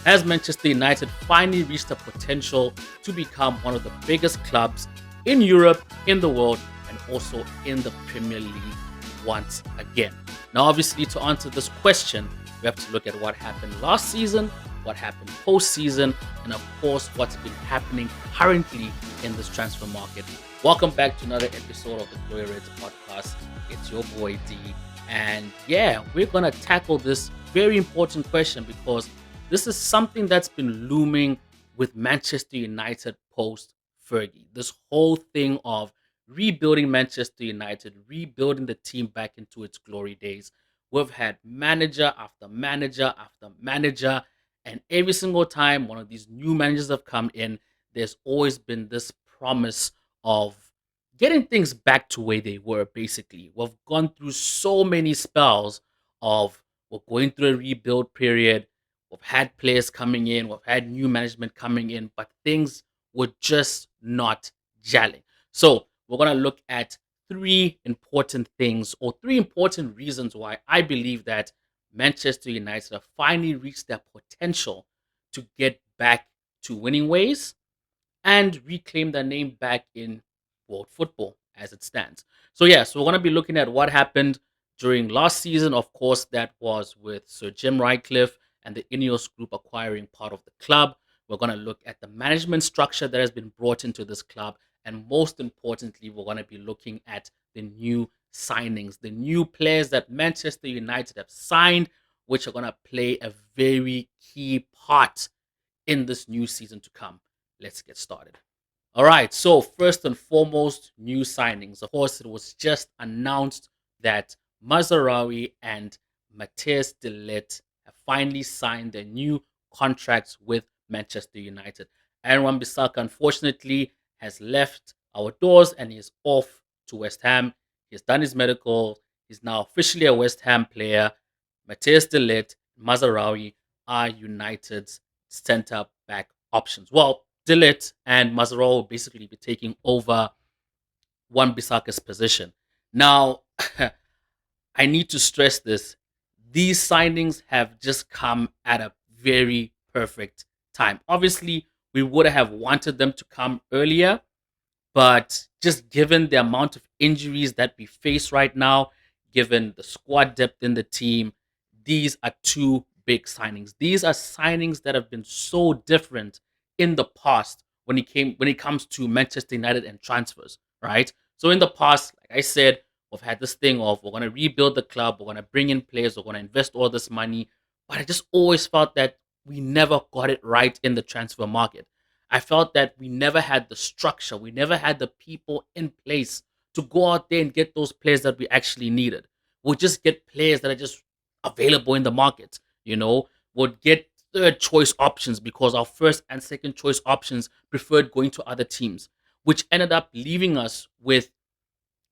as Manchester United finally reached the potential to become one of the biggest clubs in Europe, in the world, and also in the Premier League once again. Now, obviously, to answer this question, we have to look at what happened last season, what happened postseason, and of course, what's been happening currently in this transfer market. Welcome back to another episode of the Glory Reds podcast. It's your boy D. And yeah, we're going to tackle this very important question because this is something that's been looming with Manchester United post Fergie. This whole thing of rebuilding Manchester United, rebuilding the team back into its glory days. We've had manager after manager after manager, and every single time one of these new managers have come in, there's always been this promise of getting things back to where they were, basically. We've gone through so many spells of we're going through a rebuild period. We've had players coming in, we've had new management coming in, but things were just not gelling. So, we're going to look at three important things or three important reasons why I believe that Manchester United have finally reached their potential to get back to winning ways and reclaim their name back in world football as it stands. So, yeah, so we're going to be looking at what happened during last season. Of course, that was with Sir Jim Ratcliffe and the Ineos Group acquiring part of the club. We're going to look at the management structure that has been brought into this club. And most importantly, we're going to be looking at the new signings, the new players that Manchester United have signed, which are going to play a very key part in this new season to come. Let's get started. All right, so first and foremost, new signings. Of course, it was just announced that Mazarawi and Matthias de Ligt have finally signed their new contracts with Manchester United. Aaron Wan-Bissaka, unfortunately, has left our doors and is off to West Ham. He's done his medical. He's now officially a West Ham player. Matthias de Ligt, Mazarawi are United's centre back options. Well, de Ligt and Mazarawi will basically be taking over Wan-Bissaka's position. Now, I need to stress this. These signings have just come at a very perfect time. Obviously, we would have wanted them to come earlier, but just given the amount of injuries that we face right now, given the squad depth in the team, these are two big signings. These are signings that have been so different in the past when it comes to Manchester United and transfers, right? So in the past, like I said, we've had this thing of we're gonna rebuild the club, we're gonna bring in players, we're gonna invest all this money. But I just always felt that we never got it right in the transfer market. I felt that we never had the structure, we never had the people in place to go out there and get those players that we actually needed. We'll just get players that are just available in the market, would get third choice options because our first and second choice options preferred going to other teams, which ended up leaving us with,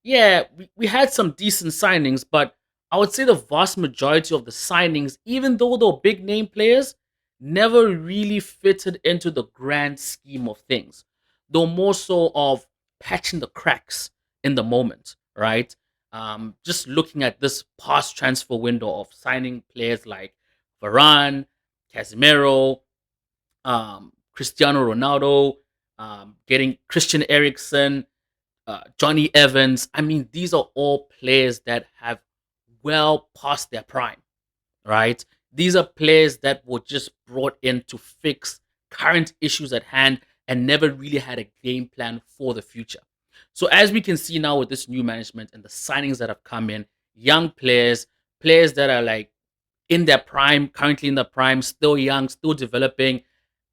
yeah, we had some decent signings, but I would say the vast majority of the signings, even though they're big name players, never really fitted into the grand scheme of things. Though more so of patching the cracks in the moment, right? Just looking at this past transfer window of signing players like Varane, Casemiro, Cristiano Ronaldo, getting Christian Eriksen, Johnny Evans. I mean, these are all players that have well past their prime, right? These are players that were just brought in to fix current issues at hand and never really had a game plan for the future. So, as we can see now with this new management and the signings that have come in, young players, players that are like in their prime, currently in their prime, still young, still developing.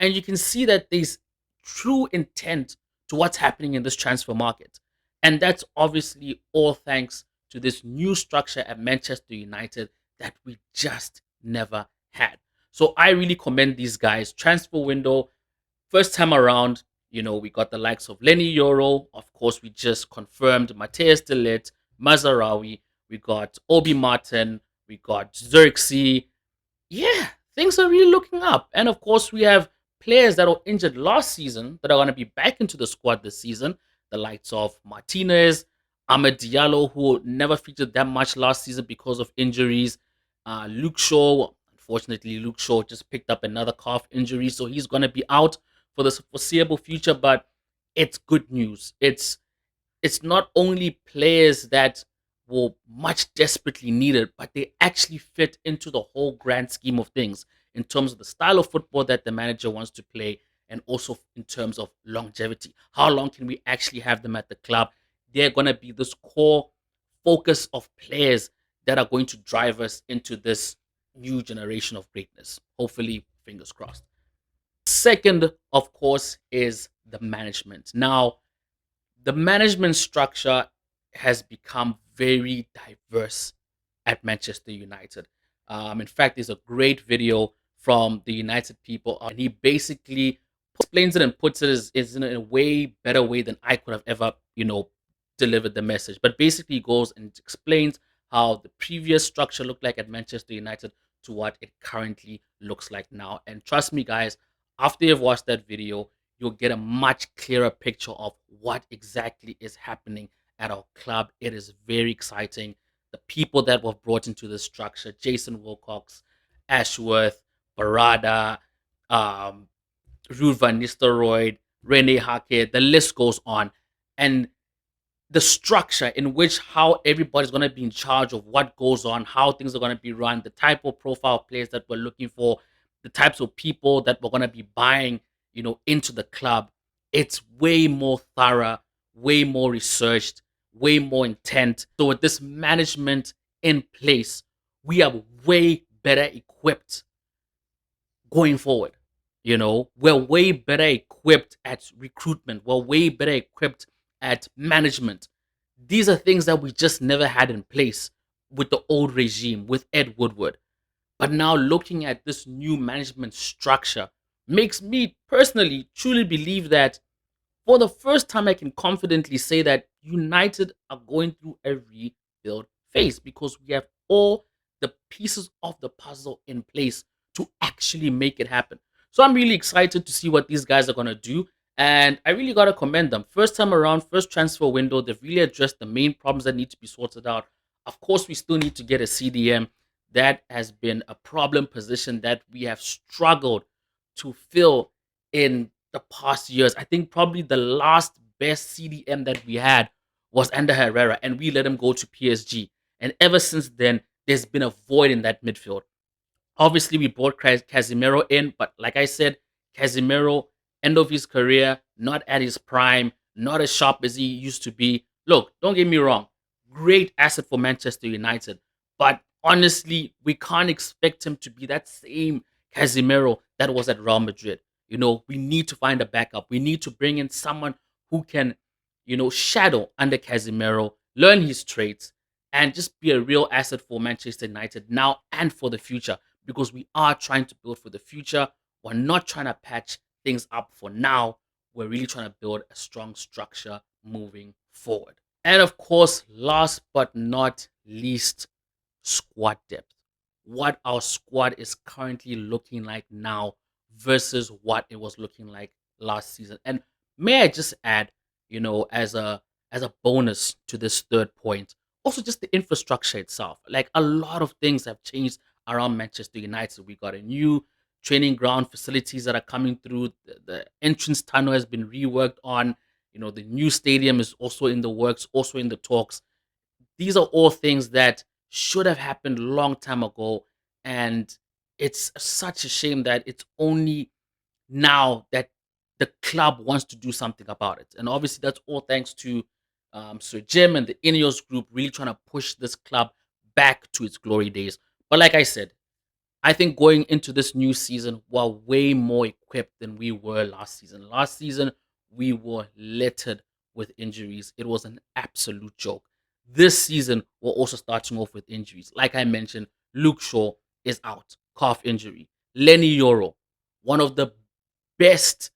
And you can see that there's true intent to what's happening in this transfer market. And that's obviously all thanks to this new structure at Manchester United that we just never had. So I really commend these guys. Transfer window, first time around, we got the likes of Lenny Yoro. Of course, we just confirmed Matthias de Ligt, Mazarawi. We got Obi Martin. We got Xerxes. Yeah, things are really looking up. And of course, we have players that were injured last season that are going to be back into the squad this season. The likes of Martinez, Ahmed Diallo, who never featured that much last season because of injuries. Luke Shaw, Unfortunately, Luke Shaw just picked up another calf injury, so he's going to be out for the foreseeable future. But it's good news. It's not only players that will much desperately need it, but they actually fit into the whole grand scheme of things in terms of the style of football that the manager wants to play, and also in terms of longevity. How long can we actually have them at the club? They're going to be this core focus of players that are going to drive us into this new generation of greatness. Hopefully, fingers crossed. Second, of course, is the management. Now, the management structure has become very diverse at Manchester United. In fact, there's a great video from the United people, and he basically explains it and puts it as in a way better way than I could have ever, delivered the message. But basically, he goes and explains how the previous structure looked like at Manchester United to what it currently looks like now. And trust me, guys, after you've watched that video, you'll get a much clearer picture of what exactly is happening at our club. It is very exciting. The people that were brought into the structure: Jason Wilcox, Ashworth, Barada, um, Ruud van Nistelrooy, Rene Hake, the list goes on. And the structure in which how everybody's going to be in charge of what goes on, how things are going to be run, the type of profile players that we're looking for, the types of people that we're going to be buying, into the club. It's way more thorough, way more researched, way more intent. So with this management in place, we are way better equipped going forward. We're way better equipped at recruitment. We're way better equipped at management. These are things that we just never had in place with the old regime, with Ed Woodward. But now looking at this new management structure makes me personally truly believe that for the first time, I can confidently say that United are going through a rebuild phase because we have all the pieces of the puzzle in place to actually make it happen. So I'm really excited to see what these guys are going to do. And I really got to commend them. First time around, first transfer window, they've really addressed the main problems that need to be sorted out. Of course, we still need to get a CDM. That has been a problem position that we have struggled to fill in the past years. I think probably the last best CDM that we had was Ander Herrera, and we let him go to PSG. And ever since then, there's been a void in that midfield. Obviously, we brought Casemiro in, but like I said, Casemiro, end of his career, not at his prime, not as sharp as he used to be. Look, don't get me wrong, great asset for Manchester United, but honestly, we can't expect him to be that same Casemiro that was at Real Madrid. We need to find a backup. We need to bring in someone who can, shadow under Casemiro, learn his traits, and just be a real asset for Manchester United now and for the future, because we are trying to build for the future. We're not trying to patch things up for now. We're really trying to build a strong structure moving forward. And of course, last but not least, squad depth. What our squad is currently looking like now versus what it was looking like last season. And may I just add, as a bonus to this third point, also just the infrastructure itself. Like, a lot of things have changed around Manchester United. We got a new training ground, facilities that are coming through. The entrance tunnel has been reworked on. The new stadium is also in the works, also in the talks. These are all things that should have happened a long time ago, and it's such a shame that it's only now that the club wants to do something about it. And obviously, that's all thanks to Sir Jim and the Ineos group really trying to push this club back to its glory days. But like I said, I think going into this new season, we're way more equipped than we were last season. Last season, we were littered with injuries. It was an absolute joke. This season, we're also starting off with injuries. Like I mentioned, Luke Shaw is out, calf injury. Lenny Yoro, one of the best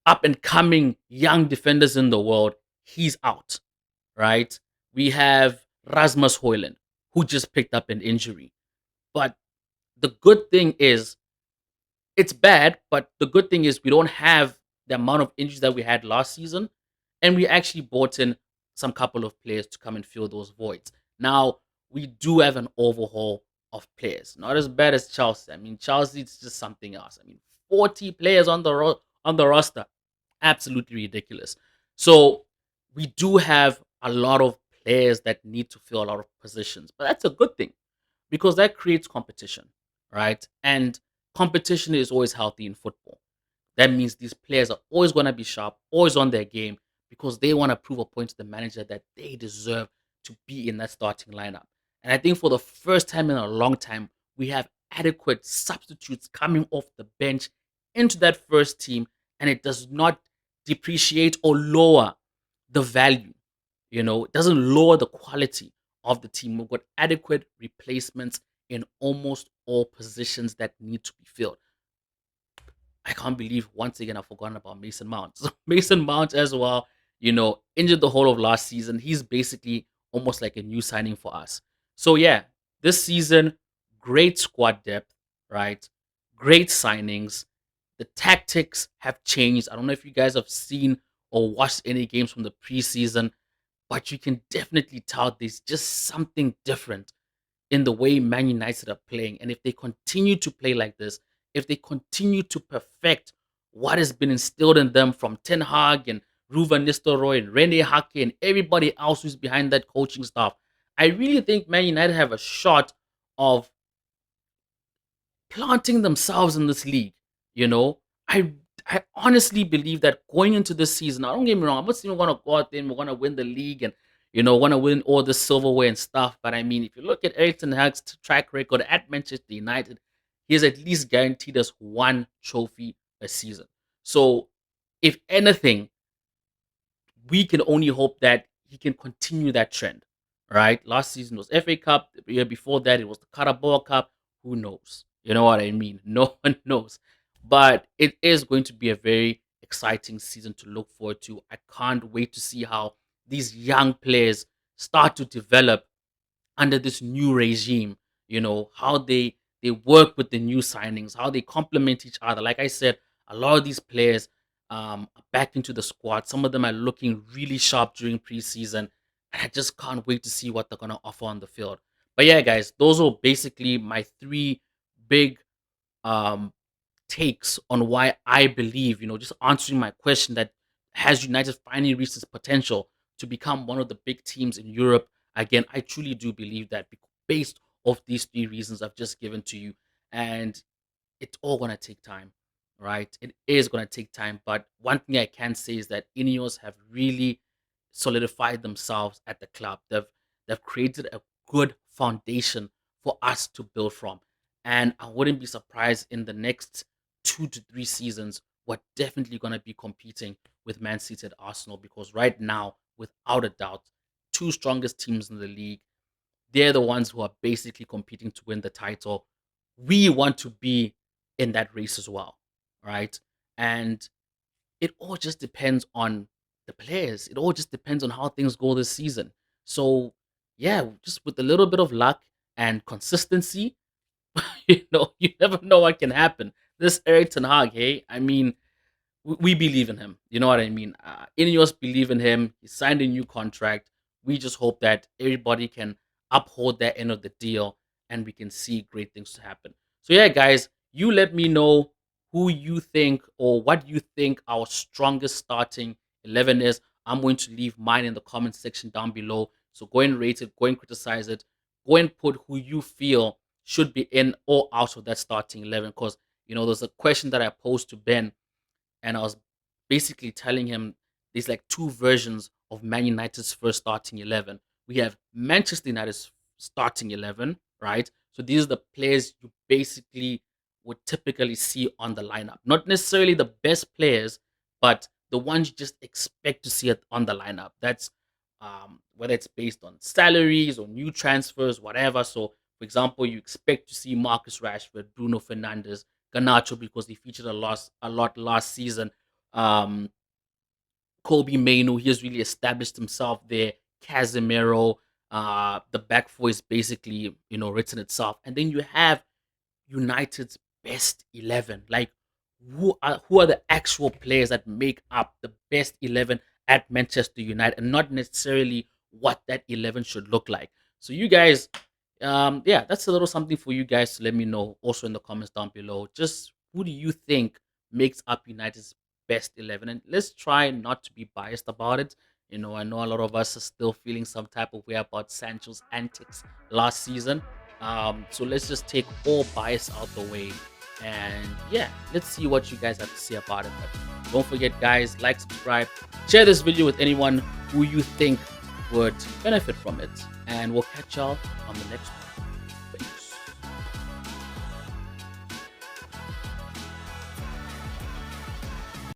up and coming young defenders in the world, he's out, right? We have Rasmus Højlund, who just picked up an injury. But the good thing is, it's bad, but the good thing is we don't have the amount of injuries that we had last season. And we actually bought in some couple of players to come and fill those voids. Now, we do have an overhaul of players. Not as bad as Chelsea. I mean, Chelsea is just something else. I mean, 40 players on the on the roster, absolutely ridiculous. So we do have a lot of players that need to fill a lot of positions, but that's a good thing because that creates competition, right? And competition is always healthy in football. That means these players are always going to be sharp, always on their game because they want to prove a point to the manager that they deserve to be in that starting lineup. And I think for the first time in a long time, we have adequate substitutes coming off the bench into that first team, and it does not depreciate or lower the value. It doesn't lower the quality of the team. We've got adequate replacements in almost all positions that need to be filled. I can't believe once again I've forgotten about Mason Mount. So Mason Mount as well, injured the whole of last season. He's basically almost like a new signing for us. So yeah, this season, great squad depth, right? Great signings. The tactics have changed. I don't know if you guys have seen or watched any games from the preseason, but you can definitely tell there's just something different in the way Man United are playing. And if they continue to play like this, if they continue to perfect what has been instilled in them from Ten Hag and Ruven Nistelrooy and Rene Hake and everybody else who's behind that coaching staff, I really think Man United have a shot of planting themselves in this league. You know, I I honestly believe that going into this season, now don't get me wrong, I'm not saying we're gonna go out there and we're gonna win the league and wanna win all the silverware and stuff. But I mean, if you look at Eric Ten Hag's track record at Manchester United, he has at least guaranteed us one trophy a season. So, if anything, we can only hope that he can continue that trend. Right? Last season was FA Cup. The year before that, it was the Carabao Cup. Who knows? You know what I mean? No one knows. But it is going to be a very exciting season to look forward to. I can't wait to see how these young players start to develop under this new regime. How they work with the new signings, how they complement each other. Like I said, a lot of these players are back into the squad. Some of them are looking really sharp during preseason, and I just can't wait to see what they're gonna offer on the field. But yeah, guys, those are basically my three big um takes on why I believe, just answering my question, that has United finally reached its potential to become one of the big teams in Europe again. I truly do believe that based off these three reasons I've just given to you. And it's all going to take time, right? It is going to take time. But one thing I can say is that Ineos have really solidified themselves at the club. They've created a good foundation for us to build from. And I wouldn't be surprised in the next 2 to 3 seasons, we're definitely going to be competing with Man City and Arsenal because right now, without a doubt, two strongest teams in the league, they're the ones who are basically competing to win the title. We want to be in that race as well, right? And it all just depends on the players. It all just depends on how things go this season. So, yeah, just with a little bit of luck and consistency, you never know what can happen. This Eric Ten Hag, hey, I mean, we believe in him. You know what I mean? Ineos believe in him. He signed a new contract. We just hope that everybody can uphold their end of the deal and we can see great things to happen. So, yeah, guys, you let me know who you think or what you think our strongest starting 11 is. I'm going to leave mine in the comment section down below. So, go and rate it, go and criticize it, go and put who you feel should be in or out of that starting 11. Because, there's a question that I posed to Ben and I was basically telling him there's like two versions of Man United's first starting 11. We have Manchester United's starting 11, right? So these are the players you basically would typically see on the lineup. Not necessarily the best players, but the ones you just expect to see it on the lineup. That's whether it's based on salaries or new transfers, whatever. So, for example, you expect to see Marcus Rashford, Bruno Fernandes, Garnacho because he featured a lot last season. Um, Kobe Mainu, he has really established himself there. Casemiro, the back four is basically written itself, and then you have United's best 11. Like who are the actual players that make up the best 11 at Manchester United, and not necessarily what that 11 should look like. So you guys Yeah, that's a little something for you guys to let me know also in the comments down below. Just who do you think makes up United's best 11? And let's try not to be biased about it. I know a lot of us are still feeling some type of way about Sancho's antics last season. So let's just take all bias out the way. And yeah, let's see what you guys have to say about it. But don't forget, guys, like, subscribe, share this video with anyone who you think would benefit from it. And we'll catch y'all on the next one.